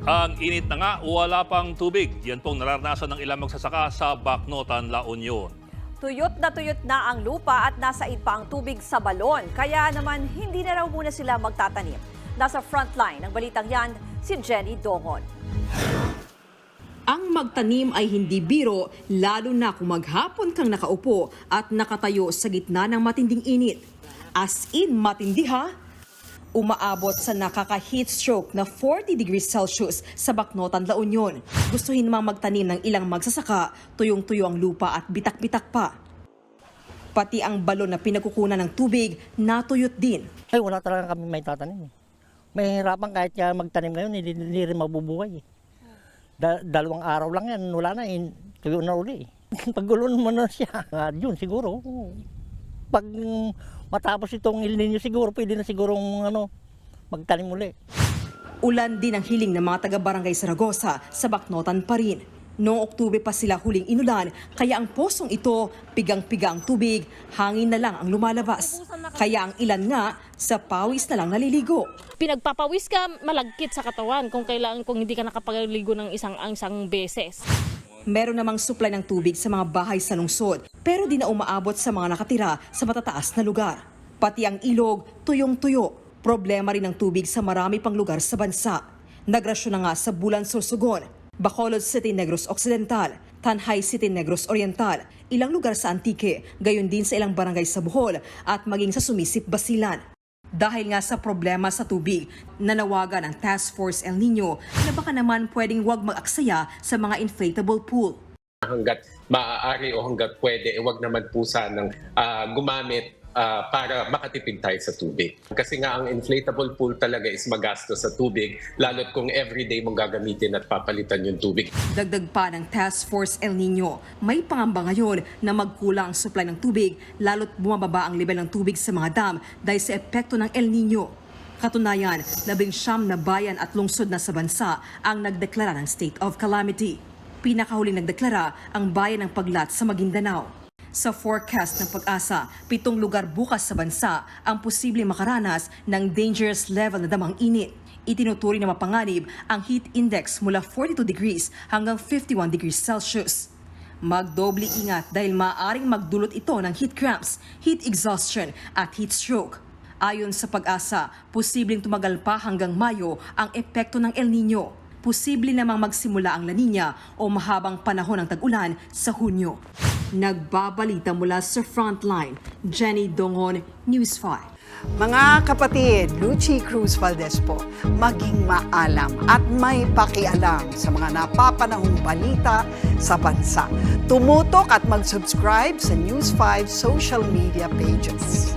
Ang init na nga, wala pang tubig. Yan pong nararanasan ng ilang magsasaka sa Bacnotan, La Union. Tuyot na ang lupa at nasa pa ang tubig sa balon. Kaya naman hindi na raw muna sila magtatanim. Nasa frontline ng balitang yan, si Jenny Dongon. Ang magtanim ay hindi biro, lalo na kung maghapon kang nakaupo at nakatayo sa gitna ng matinding init. As in matindi ha? Umaabot sa nakaka-heat stroke na 40 degrees Celsius sa Bacnotan, La Union. Gustuhin namang magtanim ng ilang magsasaka, tuyong-tuyo ang lupa at bitak-bitak pa. Pati ang balon na pinagkukunan ng tubig, natuyot din. Ay, wala talaga kami may tatanim. May hirapan kahit magtanim ngayon, hindi rin mabubuhay. Dalawang araw lang yan, wala na, tuyo na uli. Pagulon mo na siya, yun siguro. Pag matapos itong El Nino siguro, pwede na sigurong magtanim uli. Ulan din ang hiling ng mga taga-barangay Saragosa sa Bacnotan pa rin. Noong Oktubre pa sila huling inulan, kaya ang posong ito, pigang-piga ang tubig, hangin na lang ang lumalabas. Kaya ang ilan nga, sa pawis na lang naliligo. Pinagpapawis ka, malagkit sa katawan kung hindi ka nakapaligo ng isang beses. Meron namang supply ng tubig sa mga bahay sa lungsod, pero di na umaabot sa mga nakatira sa matataas na lugar. Pati ang ilog, tuyong-tuyo. Problema rin ang tubig sa marami pang lugar sa bansa. Nagrasyon na nga sa Bulan Sorsogon, Bacolod City, Negros Occidental, Tanhay City, Negros Oriental, ilang lugar sa Antique, gayon din sa ilang barangay sa Bohol at maging sa Sumisip, Basilan. Dahil nga sa problema sa tubig, nanawagan ang Task Force El Nino na baka naman pwedeng huwag mag-aksaya sa mga inflatable pool. Hanggat maaari o hanggat pwede, huwag naman po sanang gumamit para makatipid tayo sa tubig. Kasi nga ang inflatable pool talaga is magastos sa tubig, lalo't kung everyday mong gagamitin at papalitan yung tubig. Dagdag pa ng Task Force El Nino, may pangamba ngayon na magkulang ang supply ng tubig, lalo't bumababa ang level ng tubig sa mga dam dahil sa epekto ng El Nino. Katunayan, 19 na bayan at lungsod na sa bansa ang nagdeklara ng state of calamity. Pinakahuling nagdeklara ang bayan ng Paglat sa Maguindanao. Sa forecast ng Pag-asa, 7 lugar bukas sa bansa ang posibleng makaranas ng dangerous level na damang init. Itinuturi na mapanganib ang heat index mula 42 degrees hanggang 51 degrees Celsius. Magdoble ingat dahil maaaring magdulot ito ng heat cramps, heat exhaustion at heat stroke. Ayon sa Pag-asa, posibleng tumagal pa hanggang Mayo ang epekto ng El Nino. Posible namang magsimula ang La Nina o mahabang panahon ng tag-ulan sa Hunyo. Nagbabalita mula sa Frontline, Jenny Dongon, News 5. Mga kapatid, Lucy Cruz Valdez po, maging maalam at may pakialam sa mga napapanahong balita sa bansa. Tumutok at mag-subscribe sa News 5 social media pages.